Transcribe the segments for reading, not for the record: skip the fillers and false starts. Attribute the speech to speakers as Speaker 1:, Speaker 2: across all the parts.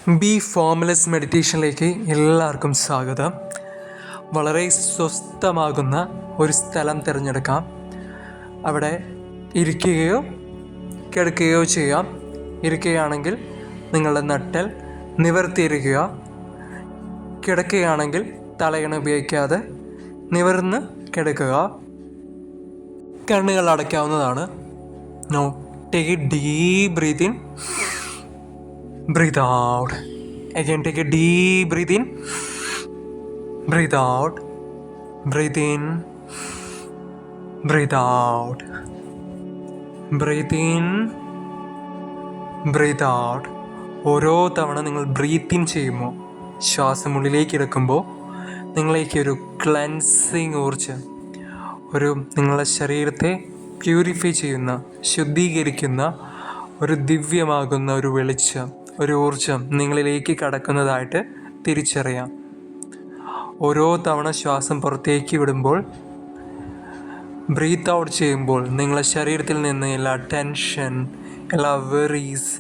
Speaker 1: B formless മെഡിറ്റേഷനിലേക്ക് എല്ലാവർക്കും സ്വാഗതം. വളരെ സ്വസ്ഥമാകുന്ന ഒരു സ്ഥലം തിരഞ്ഞെടുക്കാം. അവിടെ ഇരിക്കുകയോ കിടക്കുകയോ ചെയ്യാം. ഇരിക്കുകയാണെങ്കിൽ നിങ്ങളുടെ നട്ടെൽ നിവർത്തിയിരിക്കുക. കിടക്കുകയാണെങ്കിൽ തലയണ ഉപയോഗിക്കാതെ നിവർന്ന് കിടക്കുക. കണ്ണുകൾ അടയ്ക്കാവുന്നതാണ്. Now take a deep breath in. Breathe out. Again, take a deep breath in. Breathe out. Breathe in. Breathe out. Breathe in. Breathe out. ഓരോ തവണ നിങ്ങൾ ബ്രീത്ത് ഇൻ ചെയ്യുമ്പോൾ, ശ്വാസം ഉള്ളിലേക്ക് എടുക്കുമ്പോൾ നിങ്ങളേക്ക് ഒരു ക്ലെൻസിങ് ഊർജ്ജം, നിങ്ങളുടെ ശരീരത്തെ പ്യൂരിഫൈ ചെയ്യുന്ന, ശുദ്ധീകരിക്കുന്ന ഒരു ദിവ്യമാകുന്ന ഒരു വെളിച്ചം, ഒരു ഊർജം നിങ്ങളിലേക്ക് കടക്കുന്നതായിട്ട് തിരിച്ചറിയാം. ഓരോ തവണ ശ്വാസം പുറത്തേക്ക് വിടുമ്പോൾ, ബ്രീത്ത് ഔട്ട് ചെയ്യുമ്പോൾ നിങ്ങളുടെ ശരീരത്തിൽ നിന്ന് എല്ലാ ടെൻഷൻ, എല്ലാ വെറീസ്,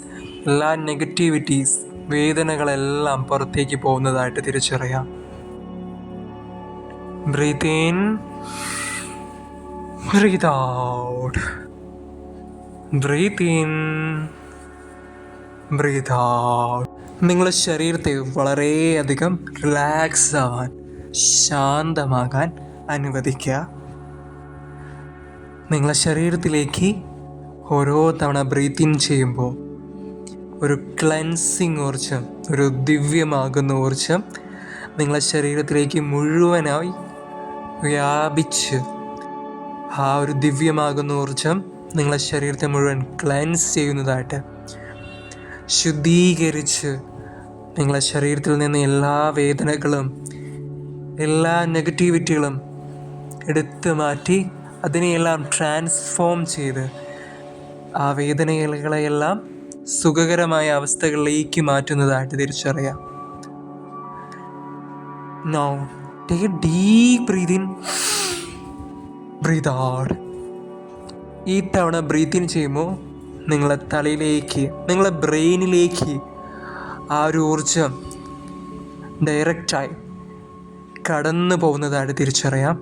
Speaker 1: എല്ലാ നെഗറ്റിവിറ്റീസ്, വേദനകളെല്ലാം പുറത്തേക്ക് പോകുന്നതായിട്ട് തിരിച്ചറിയാം. Breathe in, breathe out. Breathe in, breathe out. നിങ്ങളുടെ ശരീരത്തെ വളരെയധികം റിലാക്സ് ആവാൻ, ശാന്തമാകാൻ അനുവദിക്കുക. നിങ്ങളുടെ ശരീരത്തിലേക്ക് ഓരോ തവണ ബ്രീത്ത് ഇൻ ചെയ്യുമ്പോൾ ഒരു ക്ലെൻസിങ് ഊർജം, ഒരു ദിവ്യമാകുന്ന ഊർജം നിങ്ങളുടെ ശരീരത്തിലേക്ക് മുഴുവനായി വ്യാപിച്ച്, ആ ഒരു ദിവ്യമാകുന്ന ഊർജം നിങ്ങളുടെ ശരീരത്തെ മുഴുവൻ ക്ലെൻസ് ചെയ്യുന്നതായിട്ട്, ശുദ്ധീകരിച്ച് നിങ്ങളുടെ ശരീരത്തിൽ നിന്ന് എല്ലാ വേദനകളും, എല്ലാ നെഗറ്റിവിറ്റികളും എടുത്തു മാറ്റി അതിനെയെല്ലാം ട്രാൻസ്ഫോം ചെയ്ത് ആ വേദനകളെയെല്ലാം സുഖകരമായ അവസ്ഥകളിലേക്ക് മാറ്റുന്നതായിട്ട് തിരിച്ചറിയാം. Now take a deep breath in, breathe out. ഈ തവണ ബ്രീത്ത് ഇൻ ചെയ്യുമ്പോൾ നിങ്ങളെ തലയിലേക്ക്, നിങ്ങളെ ബ്രെയിനിലേക്ക് ആ ഒരു ഊർജം ഡയറക്റ്റായി കടന്നു പോകുന്നതായിട്ട് തിരിച്ചറിയാം.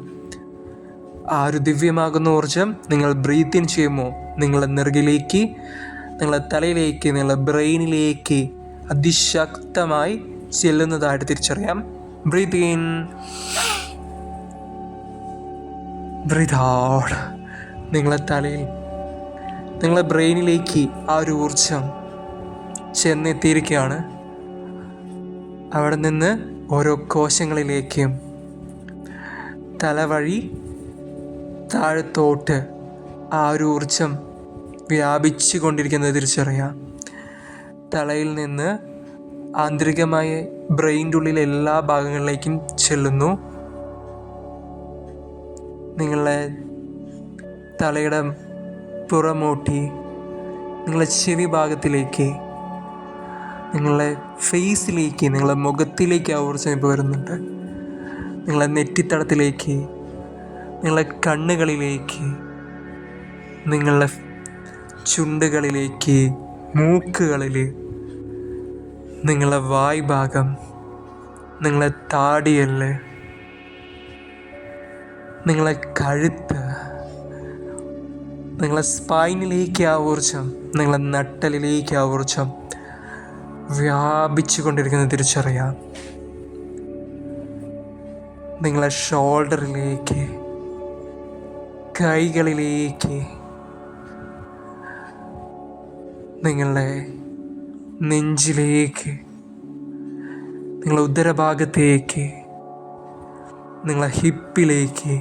Speaker 1: ആ ഒരു ദിവ്യമാകുന്ന ഊർജം നിങ്ങൾ ബ്രീത്ത് ഇൻ ചെയ്യുമ്പോൾ നിങ്ങളെ നെറുകിലേക്ക്, നിങ്ങളെ തലയിലേക്ക്, നിങ്ങളെ ബ്രെയിനിലേക്ക് അതിശക്തമായി ചെല്ലുന്നതായിട്ട് തിരിച്ചറിയാം. Breathe in, breathe out. നിങ്ങളെ തലയിൽ, നിങ്ങളെ ബ്രെയിനിലേക്ക് ആ ഒരു ഊർജം ചെന്നെത്തിയിരിക്കുകയാണ്. അവിടെ നിന്ന് ഓരോ കോശങ്ങളിലേക്കും തലവഴി താഴത്തോട്ട് ആ ഒരു ഊർജം വ്യാപിച്ചു കൊണ്ടിരിക്കുന്നത് തിരിച്ചറിയാം. തലയിൽ നിന്ന് ആന്തരികമായ ബ്രെയിൻ്റെ ഉള്ളിലെ എല്ലാ ഭാഗങ്ങളിലേക്കും ചെല്ലുന്നു. നിങ്ങളെ തലയുടെ പുറമോട്ടി, നിങ്ങളെ ചെവി ഭാഗത്തിലേക്ക്, നിങ്ങളെ ഫേസിലേക്ക്, നിങ്ങളെ മുഖത്തിലേക്ക് ആ ഊർജ്ജം ഇപ്പോൾ വരുന്നുണ്ട്. നിങ്ങളെ നെറ്റിത്തടത്തിലേക്ക്, നിങ്ങളെ കണ്ണുകളിലേക്ക്, നിങ്ങളുടെ ചുണ്ടുകളിലേക്ക്, മൂക്കുകളിൽ, നിങ്ങളെ വായ് ഭാഗം, നിങ്ങളെ താടിയല്, നിങ്ങളെ കഴുത്ത്, നിങ്ങളെ സ്പൈനിലേക്ക് ആ ഊർജം, നിങ്ങളെ നട്ടലിലേക്ക് ആ ഊർജം വ്യാപിച്ചു കൊണ്ടിരിക്കുന്നത് തിരിച്ചറിയാം. നിങ്ങളെ ഷോൾഡറിലേക്ക്, കൈകളിലേക്ക്, നിങ്ങളുടെ നെഞ്ചിലേക്ക്, നിങ്ങളെ ഉദരഭാഗത്തേക്ക്, നിങ്ങളെ ഹിപ്പിലേക്ക്,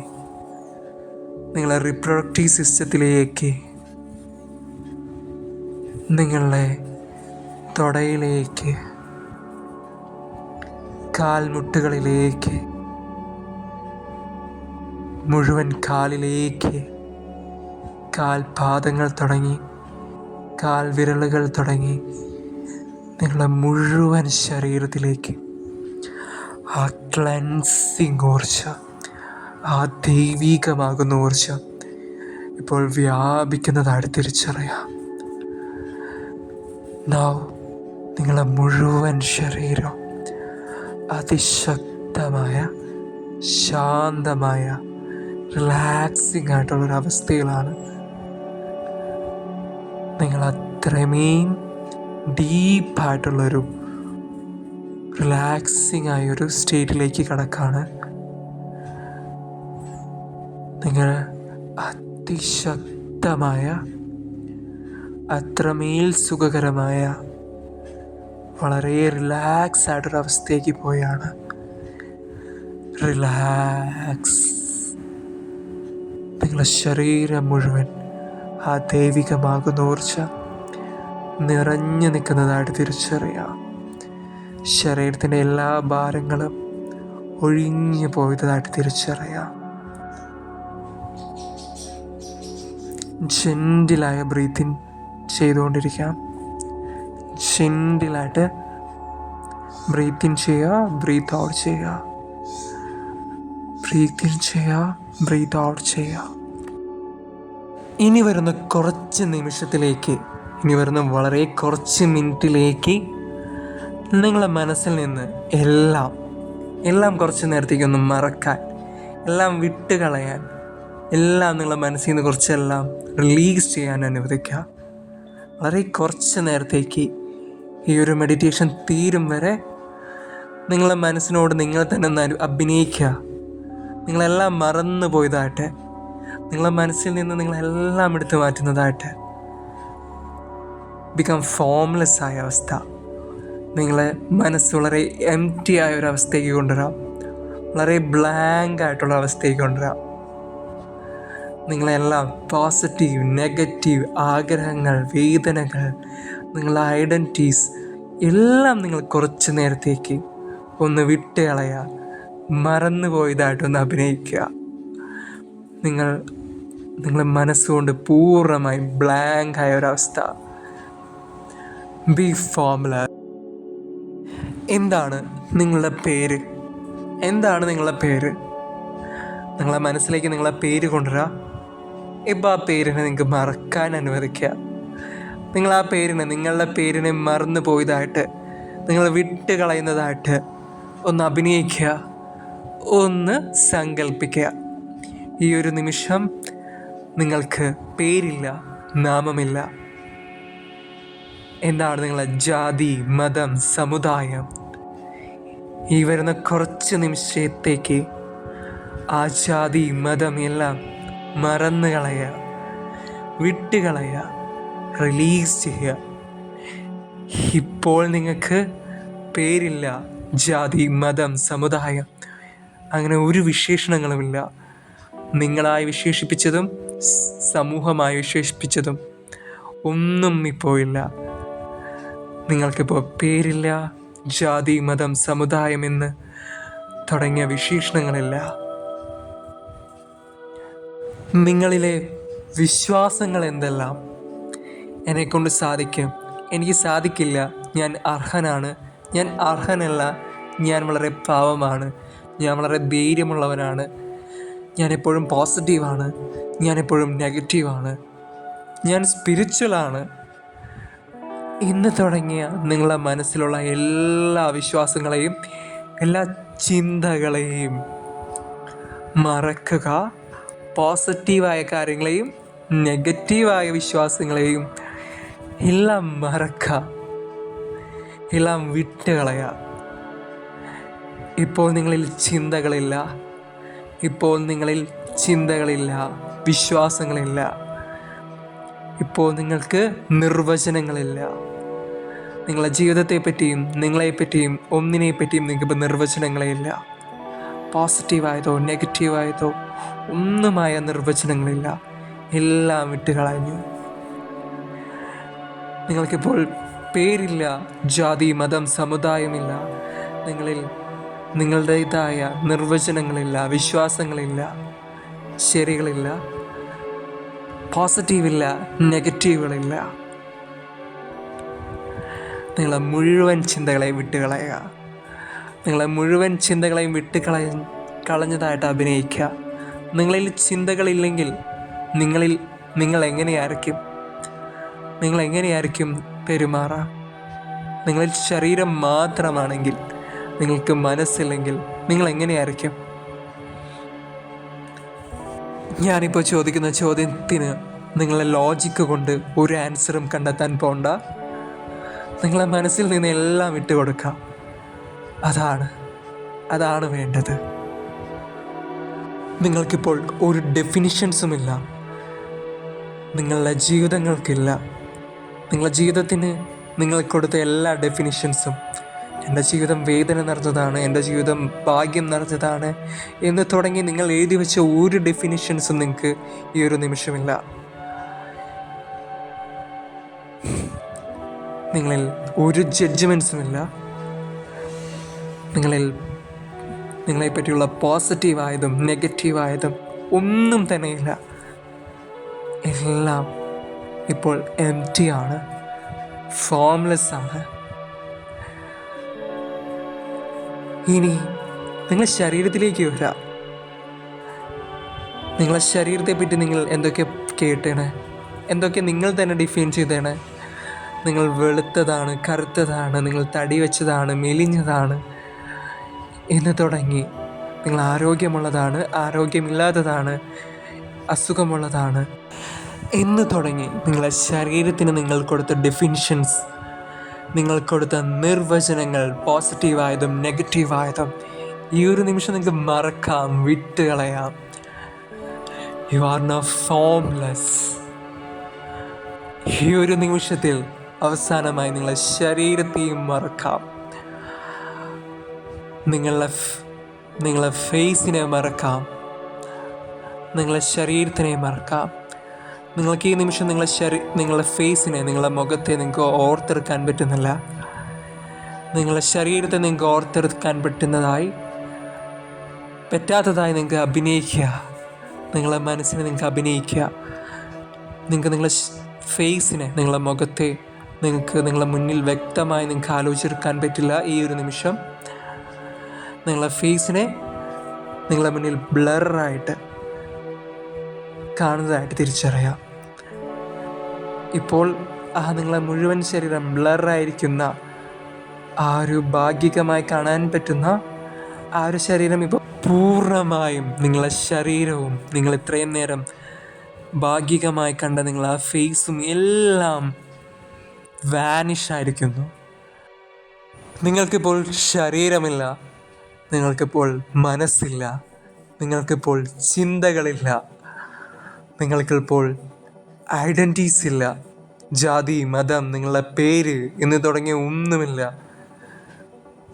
Speaker 1: നിങ്ങളെ റിപ്രൊഡക്റ്റീവ് സിസ്റ്റത്തിലേക്ക്, നിങ്ങളുടെ തൊടയിലേക്ക്, കാൽമുട്ടുകളിലേക്ക്, മുഴുവൻ കാലിലേക്ക്, കാൽപാദങ്ങൾ തുടങ്ങി കാൽവിരലുകൾ തുടങ്ങി നിങ്ങളുടെ മുഴുവൻ ശരീരത്തിലേക്ക് ആ ക്ലെൻസിങ് ഊർജം, ആ ദൈവികമാകുന്ന ഊർജം ഇപ്പോൾ വ്യാപിക്കുന്നതായിട്ട് തിരിച്ചറിയാം. Now നിങ്ങളെ മുഴുവൻ ശരീരം അതിശക്തമായ ശാന്തമായ റിലാക്സിങ് ആയിട്ടുള്ളൊരവസ്ഥയിലാണ്. നിങ്ങൾ അത്രമേം ഡീപ്പായിട്ടുള്ളൊരു റിലാക്സിങ് ആയൊരു സ്റ്റേറ്റിലേക്ക് കടക്കാണ്. നിങ്ങൾ അതിശക്തമായ അത്രമേൽ സുഖകരമായ വളരെ റിലാക്സ് ആയിട്ടൊരവസ്ഥയ്ക്ക് പോയാണ്. റിലാക്സ്. നിങ്ങളുടെ ശരീരം മുഴുവൻ ആ ദൈവികമാകുന്ന ഊർജ നിറഞ്ഞു നിൽക്കുന്നതായിട്ട് തിരിച്ചറിയാം. ശരീരത്തിൻ്റെ എല്ലാ ഭാരങ്ങളും ഒഴിഞ്ഞു പോയതായിട്ട് തിരിച്ചറിയാം. ജെൻറ്റിലായ ബ്രീത്തിങ് ചെയ്തുകൊണ്ടിരിക്കാം. ജെൻറ്റിലായിട്ട് ബ്രീത്തിങ് ചെയ്യുക, ബ്രീത്ത് ഔട്ട് ചെയ്യുക, ബ്രീത്തിങ് ചെയ്യുക, ബ്രീത്ത് ഔട്ട് ചെയ്യുക. ഇനി വരുന്ന കുറച്ച് നിമിഷത്തിലേക്ക്, ഇനി വരുന്ന വളരെ കുറച്ച് മിനിറ്റിലേക്ക് നിങ്ങളുടെ മനസ്സിൽ നിന്ന് എല്ലാം കുറച്ച് നേരത്തേക്കൊന്ന് മറക്കാൻ, എല്ലാം വിട്ട് കളയാൻ, എല്ലാം നിങ്ങളുടെ മനസ്സിൽ നിന്ന് കുറച്ചെല്ലാം റിലീസ് ചെയ്യാൻ അനുവദിക്കുക. വളരെ കുറച്ച് നേരത്തേക്ക് ഈ ഒരു മെഡിറ്റേഷൻ തീരും വരെ നിങ്ങളുടെ മനസ്സിനോട് നിങ്ങൾ തന്നെ ഒന്ന് അഭിനയിക്കുക. നിങ്ങളെല്ലാം മറന്നു പോയതായിട്ട്, നിങ്ങളുടെ മനസ്സിൽ നിന്ന് നിങ്ങളെല്ലാം എടുത്തു മാറ്റുന്നതായിട്ട്, ബിക്കം ഫോംലെസ് ആയ അവസ്ഥ. നിങ്ങളെ മനസ്സ് വളരെ എംപ്റ്റി ആയ ഒരു അവസ്ഥയ്ക്ക് കൊണ്ടുവരാം. വളരെ ബ്ലാങ്ക് ആയിട്ടുള്ള അവസ്ഥയ്ക്ക് കൊണ്ടുവരാം. നിങ്ങളെല്ലാം പോസിറ്റീവ്, നെഗറ്റീവ് ആഗ്രഹങ്ങൾ, വേദനകൾ, നിങ്ങളുടെ ഐഡൻറ്റിറ്റീസ് എല്ലാം നിങ്ങൾ കുറച്ച് നേരത്തേക്ക് ഒന്ന് വിട്ട് കളയുക. മറന്നു പോയതായിട്ടൊന്ന് അഭിനയിക്കുക. നിങ്ങളുടെ മനസ്സുകൊണ്ട് പൂർണ്ണമായും ബ്ലാങ്ക് ആയ ഒരവസ്ഥ. ബി ഫോമുലർ. എന്താണ് നിങ്ങളുടെ പേര്? എന്താണ് നിങ്ങളുടെ പേര്? നിങ്ങളെ മനസ്സിലേക്ക് നിങ്ങളെ പേര് കൊണ്ടുവരിക. ഇപ്പോൾ ആ പേരിനെ നിങ്ങൾക്ക് മറക്കാൻ അനുവദിക്കുക. നിങ്ങൾ ആ പേരിനെ, നിങ്ങളുടെ പേരിനെ മറന്നു പോയതായിട്ട്, നിങ്ങൾ വിട്ട് കളയുന്നതായിട്ട് ഒന്ന് അഭിനയിക്കുക, ഒന്ന് സങ്കല്പിക്കുക. ഈ ഒരു നിമിഷം നിങ്ങൾക്ക് പേരില്ല, നാമമില്ല. എന്താണ് നിങ്ങളെ ജാതി, മതം, സമുദായം? ഈ വരുന്ന കുറച്ച് നിമിഷത്തേക്ക് ആ ജാതി, മതം എല്ലാം മറന്നു കളയുക, വിട്ടുകളയുക, റിലീസ് ചെയ്യുക. ഇപ്പോൾ നിങ്ങൾക്ക് പേരില്ല, ജാതി, മതം, സമുദായം, അങ്ങനെ ഒരു വിശേഷണങ്ങളുമില്ല. നിങ്ങളായി വിശേഷിപ്പിച്ചതും സമൂഹമായി വിശേഷിപ്പിച്ചതും ഒന്നും ഇപ്പോൾ ഇല്ല. നിങ്ങൾക്കിപ്പോൾ പേരില്ല, ജാതി, മതം, സമുദായം എന്ന് തുടങ്ങിയ വിശേഷണങ്ങളില്ല. നിങ്ങളിലെ വിശ്വാസങ്ങൾ എന്തെല്ലാം? എന്നെക്കൊണ്ട് സാധിക്കും, എനിക്ക് സാധിക്കില്ല, ഞാൻ അർഹനാണ്, ഞാൻ അർഹനല്ല, ഞാൻ വളരെ പാവമാണ്, ഞാൻ വളരെ ധൈര്യമുള്ളവനാണ്, ഞാനെപ്പോഴും പോസിറ്റീവാണ്, ഞാനെപ്പോഴും നെഗറ്റീവാണ്, ഞാൻ സ്പിരിച്വലാണ് എന്ന് തുടങ്ങിയ നിങ്ങളുടെ മനസ്സിലുള്ള എല്ലാ വിശ്വാസങ്ങളെയും, എല്ലാ ചിന്തകളെയും മറക്കുക. പോസിറ്റീവായ കാര്യങ്ങളെയും നെഗറ്റീവായ വിശ്വാസങ്ങളെയും എല്ലാം മറക്കുക, എല്ലാം വിട്ടുകളയുക. ഇപ്പോൾ നിങ്ങളിൽ ചിന്തകളില്ല, ഇപ്പോൾ നിങ്ങളിൽ ചിന്തകളില്ല, വിശ്വാസങ്ങളില്ല. ഇപ്പോൾ നിങ്ങൾക്ക് നിർവചനങ്ങളില്ല. നിങ്ങളുടെ ജീവിതത്തെപ്പറ്റിയും നിങ്ങളെപ്പറ്റിയും ഒന്നിനെപ്പറ്റിയും നിങ്ങൾക്കിപ്പോൾ നിർവചനങ്ങളില്ല. പോസിറ്റീവായതോ നെഗറ്റീവായതോ ഒന്നുമായ നിർവചനങ്ങളില്ല. എല്ലാം വിട്ടുകളഞ്ഞു. നിങ്ങൾക്കിപ്പോൾ പേരില്ല, ജാതി, മതം, സമുദായമില്ല. നിങ്ങളിൽ നിങ്ങളുടേതായ നിർവചനങ്ങളില്ല, വിശ്വാസങ്ങളില്ല, ശരികളില്ല, പോസിറ്റീവില്ല, നെഗറ്റീവുകളില്ല. നിങ്ങളെ മുഴുവൻ ചിന്തകളെയും വിട്ടുകളയുക. നിങ്ങളെ മുഴുവൻ ചിന്തകളെയും കളഞ്ഞതായിട്ട് അഭിനയിക്കുക. നിങ്ങളിൽ ചിന്തകളില്ലെങ്കിൽ നിങ്ങൾ എങ്ങനെയായിരിക്കും പെരുമാറുക? നിങ്ങളിൽ ശരീരം മാത്രമാണെങ്കിൽ, നിങ്ങൾക്ക് മനസ്സില്ലെങ്കിൽ നിങ്ങൾ എങ്ങനെയായിരിക്കും? ഞാനിപ്പോൾ ചോദിക്കുന്ന ചോദ്യത്തിന് നിങ്ങളെ ലോജിക്ക് കൊണ്ട് ഒരു ആൻസറും കണ്ടെത്താൻ പോണ്ട. നിങ്ങളെ മനസ്സിൽ നിന്ന് എല്ലാം ഇട്ട് കൊടുക്കാം. അതാണ് വേണ്ടത്. നിങ്ങൾക്കിപ്പോൾ ഒരു ഡെഫിനിഷൻസുമില്ല, നിങ്ങളുടെ ജീവിതങ്ങൾക്കില്ല. നിങ്ങളുടെ ജീവിതത്തിന് നിങ്ങൾ കൊടുത്ത എല്ലാ ഡെഫിനിഷൻസും, എൻ്റെ ജീവിതം വേദന നിറഞ്ഞതാണ്, എൻ്റെ ജീവിതം ഭാഗ്യം നിറഞ്ഞതാണ് എന്ന് തുടങ്ങി നിങ്ങൾ എഴുതി വെച്ച ഒരു ഡെഫിനിഷൻസും നിങ്ങൾക്ക് ഈ ഒരു നിമിഷമില്ല. നിങ്ങളിൽ ഒരു ജഡ്ജ്മെൻറ്റ്സുമില്ല. നിങ്ങളെ പറ്റിയുള്ള പോസിറ്റീവായതും നെഗറ്റീവായതും ഒന്നും തന്നെയില്ല. എല്ലാം ഇപ്പോൾ എംപ്റ്റി ആണ്, ഫോംലെസ് ആണ്. ഇനി നിങ്ങളുടെ ശരീരത്തിലേക്ക് വരാം. നിങ്ങളുടെ ശരീരത്തെ പറ്റി നിങ്ങൾ എന്തൊക്കെ കേട്ടേണ്, എന്തൊക്കെ നിങ്ങൾ തന്നെ ഡിഫൈൻ ചെയ്തേണ്. നിങ്ങൾ വെളുത്തതാണ്, കറുത്തതാണ്, നിങ്ങൾ തടി വെച്ചതാണ്, മെലിഞ്ഞതാണ് എന്ന് തുടങ്ങി, നിങ്ങൾ ആരോഗ്യമുള്ളതാണ്, ആരോഗ്യമില്ലാത്തതാണ്, അസുഖമുള്ളതാണ് എന്ന് തുടങ്ങി നിങ്ങളുടെ ശരീരത്തിന് നിങ്ങൾ കൊടുത്ത ഡെഫിനിഷൻസ്, നിങ്ങൾ കൊടുത്ത നിർവചനങ്ങൾ, പോസിറ്റീവായതും നെഗറ്റീവായതും ഈ ഒരു നിമിഷം നിങ്ങൾക്ക് മറക്കാം, വിട്ടുകളയാം. You are now formless. ഈ ഒരു നിമിഷത്തിൽ അവസാനമായി നിങ്ങളെ ശരീരത്തെയും മറക്കാം, നിങ്ങളെ ഫേസിനെ മറക്കാം, നിങ്ങളെ ശരീരത്തിനെ മറക്കാം. നിങ്ങൾക്ക് ഈ നിമിഷം നിങ്ങളുടെ ഫേസിനെ, നിങ്ങളുടെ മുഖത്തെ നിങ്ങൾക്ക് ഓർത്തെടുക്കാൻ പറ്റുന്നില്ല. നിങ്ങളുടെ ശരീരത്തെ നിങ്ങൾക്ക് ഓർത്തെടുക്കാൻ പറ്റാത്തതായി നിങ്ങൾക്ക് അഭിനയിക്കുക. നിങ്ങളുടെ മനസ്സിനെ നിങ്ങൾക്ക് അഭിനയിക്കുക. നിങ്ങൾക്ക് നിങ്ങളുടെ ഫേസിനെ, നിങ്ങളുടെ മുഖത്തെ നിങ്ങളുടെ മുന്നിൽ വ്യക്തമായി നിങ്ങൾക്ക് ആലോചിച്ചെടുക്കാൻ പറ്റില്ല. ഈ ഒരു നിമിഷം നിങ്ങളുടെ ഫേസിനെ നിങ്ങളുടെ മുന്നിൽ ബ്ലറായിട്ട് കാണുന്നതായിട്ട് തിരിച്ചറിയാം. ഇപ്പോൾ നിങ്ങളെ മുഴുവൻ ശരീരം ബ്ലറായിരിക്കുന്ന ഒരു ഭാഗികമായി കാണാൻ പറ്റുന്ന ഒരു ശരീരം ഇപ്പോൾ പൂർണ്ണമായും നിങ്ങളുടെ ശരീരവും നിങ്ങൾ ഇത്രയും നേരം ഭാഗികമായി കണ്ട നിങ്ങളെ ഫേസും എല്ലാം വാനിഷായിരിക്കുന്നു. നിങ്ങൾക്കിപ്പോൾ ശരീരമില്ല, നിങ്ങൾക്കിപ്പോൾ മനസ്സില്ല, നിങ്ങൾക്കിപ്പോൾ ചിന്തകളില്ല, നിങ്ങൾക്കിപ്പോൾ ഐഡൻറ്റിറ്റീസ് ഇല്ല, ജാതി, മതം, നിങ്ങളുടെ പേര് എന്ന് തുടങ്ങിയ ഒന്നുമില്ല.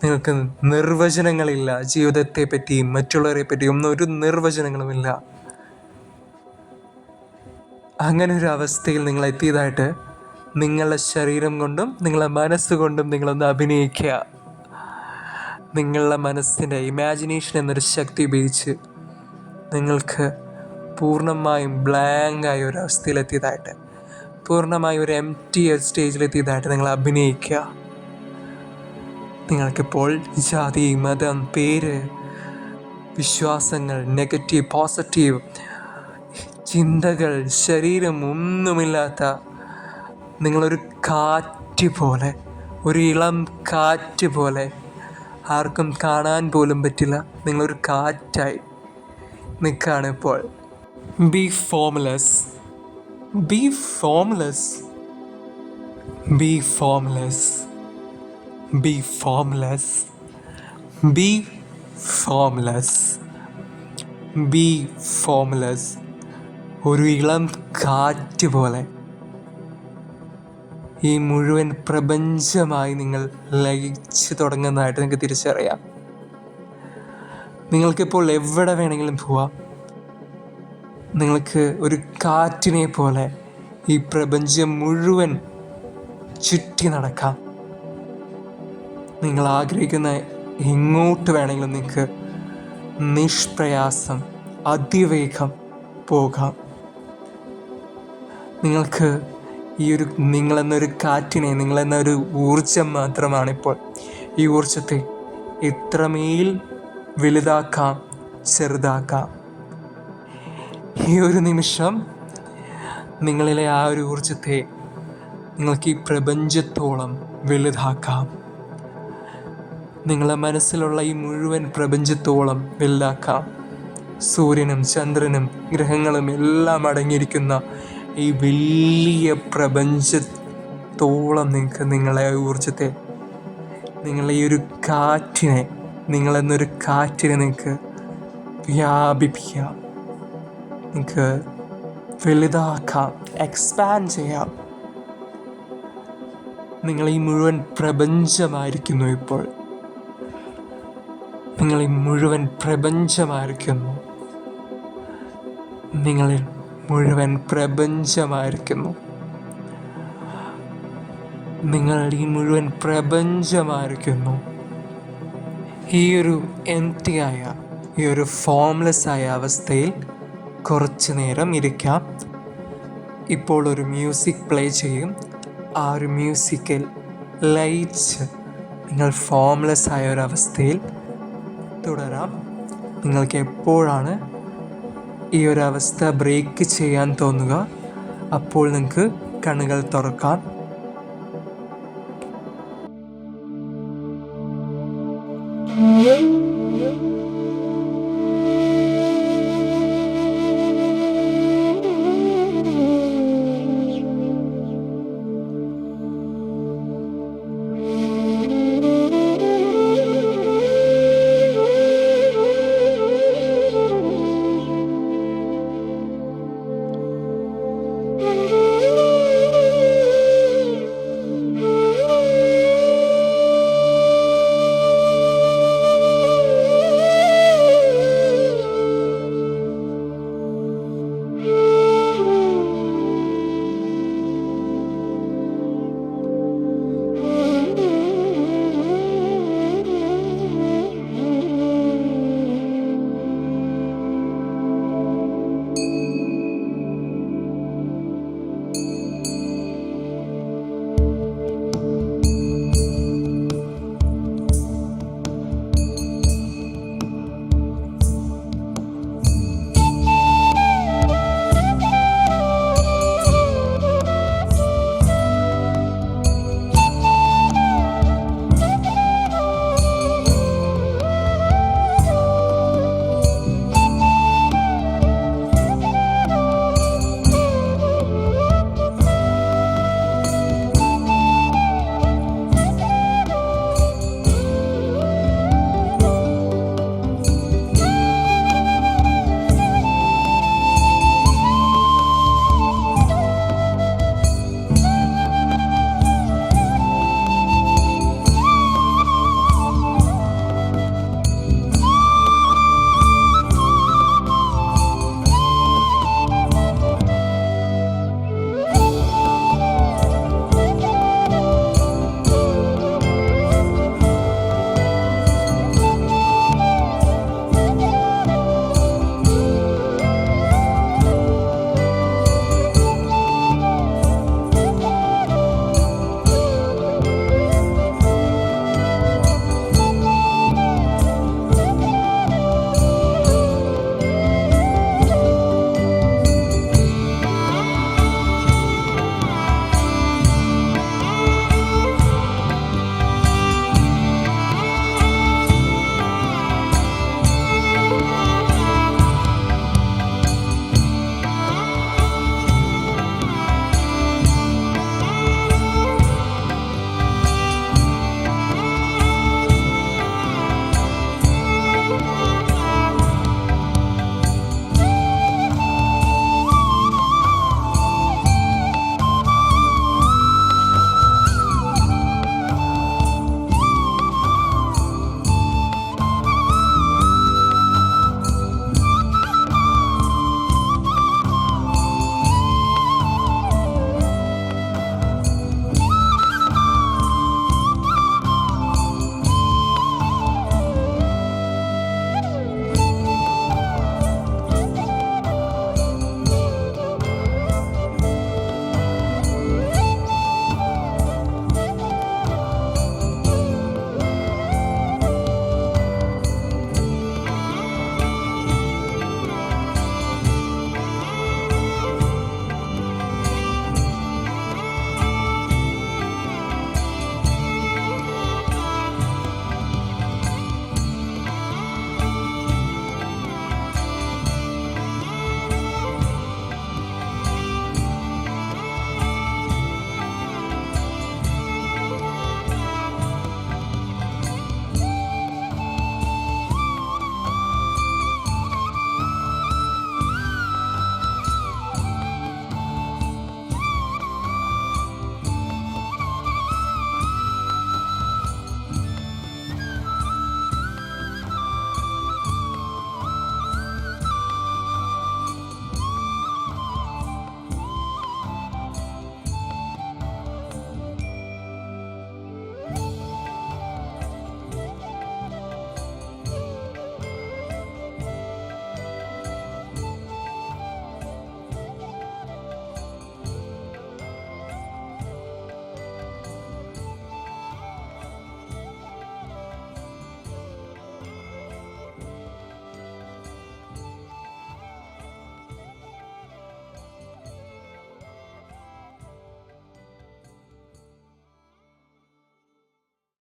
Speaker 1: നിങ്ങൾക്ക് നിർവചനങ്ങളില്ല. ജീവിതത്തെ പറ്റിയും മറ്റുള്ളവരെ പറ്റിയും ഒന്നും ഒരു നിർവചനങ്ങളുമില്ല. അങ്ങനെ ഒരു അവസ്ഥയിൽ നിങ്ങൾ എത്തിയതായിട്ട് നിങ്ങളുടെ ശരീരം കൊണ്ടും നിങ്ങളുടെ മനസ്സുകൊണ്ടും നിങ്ങളൊന്ന് അഭിനയിക്കുക. നിങ്ങളുടെ മനസ്സിൻ്റെ ഇമാജിനേഷൻ എന്നൊരു ശക്തി ഉപയോഗിച്ച് നിങ്ങൾക്ക് പൂർണ്ണമായും ബ്ലാങ്കായ ഒരു അവസ്ഥയിലെത്തിയതായിട്ട്, പൂർണ്ണമായും ഒരു എംപ്റ്റി സ്റ്റേജിലെത്തിയതായിട്ട് നിങ്ങൾ അഭിനയിക്കുക. നിങ്ങൾക്കിപ്പോൾ ജാതി, മതം, പേര്, വിശ്വാസങ്ങൾ, നെഗറ്റീവ്, പോസിറ്റീവ് ചിന്തകൾ, ശരീരം ഒന്നുമില്ലാത്ത നിങ്ങളൊരു കാറ്റ് പോലെ, ഒരു ഇളം കാറ്റ് പോലെ, ആർക്കും കാണാൻ പോലും പറ്റില്ല, നിങ്ങളൊരു കാറ്റായി നിൽക്കുകയാണ് ഇപ്പോൾ. B formless, B formless, B formless, B formless, B formless, B formless. ഒരു ഇളം കാറ്റ് പോലെ ഈ മുഴുവൻ പ്രപഞ്ചമായി നിങ്ങൾ ലയിച്ച് തുടങ്ങുന്നതായിട്ട് നിങ്ങൾക്ക് തിരിച്ചറിയാം. നിങ്ങൾക്കിപ്പോൾ എവിടെ വേണമെങ്കിലും പോവാം. നിങ്ങൾക്ക് ഒരു കാറ്റിനെ പോലെ ഈ പ്രപഞ്ചം മുഴുവൻ ചുറ്റി നടക്കാം. നിങ്ങൾ ആഗ്രഹിക്കുന്ന എങ്ങോട്ട് വേണമെങ്കിലും നിങ്ങൾക്ക് നിഷ്പ്രയാസം അതിവേഗം പോകാം. നിങ്ങൾക്ക് നിങ്ങളെന്നൊരു കാറ്റിനെ, നിങ്ങളെന്നൊരു ഊർജം മാത്രമാണിപ്പോൾ. ഈ ഊർജത്തെ എത്രമേൽ വലുതാക്കാം, ചെറുതാക്കാം. ഈ ഒരു നിമിഷം നിങ്ങളിലെ ആ ഒരു ഊർജത്തെ നിങ്ങൾക്ക് ഈ പ്രപഞ്ചത്തോളം വലുതാക്കാം. നിങ്ങളെ മനസ്സിലുള്ള ഈ മുഴുവൻ പ്രപഞ്ചത്തോളം വലുതാക്കാം. സൂര്യനും ചന്ദ്രനും ഗ്രഹങ്ങളും എല്ലാം അടങ്ങിയിരിക്കുന്ന ഈ വലിയ പ്രപഞ്ചത്തോളം നിങ്ങൾക്ക് നിങ്ങളെ ഊർജത്തെ, നിങ്ങളെ ഈ ഒരു കാറ്റിനെ, നിങ്ങളെന്നൊരു കാറ്റിനെ നിങ്ങൾക്ക് വ്യാപിപ്പിക്കാം. നിങ്ങൾക്ക് വലുതാക്കാം, എക്സ്പാൻഡ് ചെയ്യാം. നിങ്ങൾ ഈ മുഴുവൻ പ്രപഞ്ചമായിരിക്കുന്നു. ഇപ്പോൾ നിങ്ങൾ ഈ മുഴുവൻ പ്രപഞ്ചമായിരിക്കുന്നു. നിങ്ങളിൽ മുഴുവൻ പ്രപഞ്ചമായിരിക്കുന്നു. നിങ്ങൾ ഈ മുഴുവൻ പ്രപഞ്ചമായിരിക്കുന്നു. ഈ ഒരു എംപ്റ്റിയായ, ഈ ഒരു ഫോംലെസ് ആയ അവസ്ഥയിൽ കുറച്ചു നേരം ഇരിക്കാം. ഇപ്പോൾ ഒരു മ്യൂസിക് പ്ലേ ചെയ്യും. ആ ഒരു മ്യൂസിക്കിൽ ലയിച്ച് നിങ്ങൾ ഫോംലെസ് ആയ ഒരവസ്ഥയിൽ തുടരാം. നിങ്ങൾക്ക് എപ്പോഴാണ് ഈ ഒരവസ്ഥ ബ്രേക്ക് ചെയ്യാൻ തോന്നുക, അപ്പോൾ നിങ്ങൾക്ക് കണ്ണുകൾ തുറക്കാം.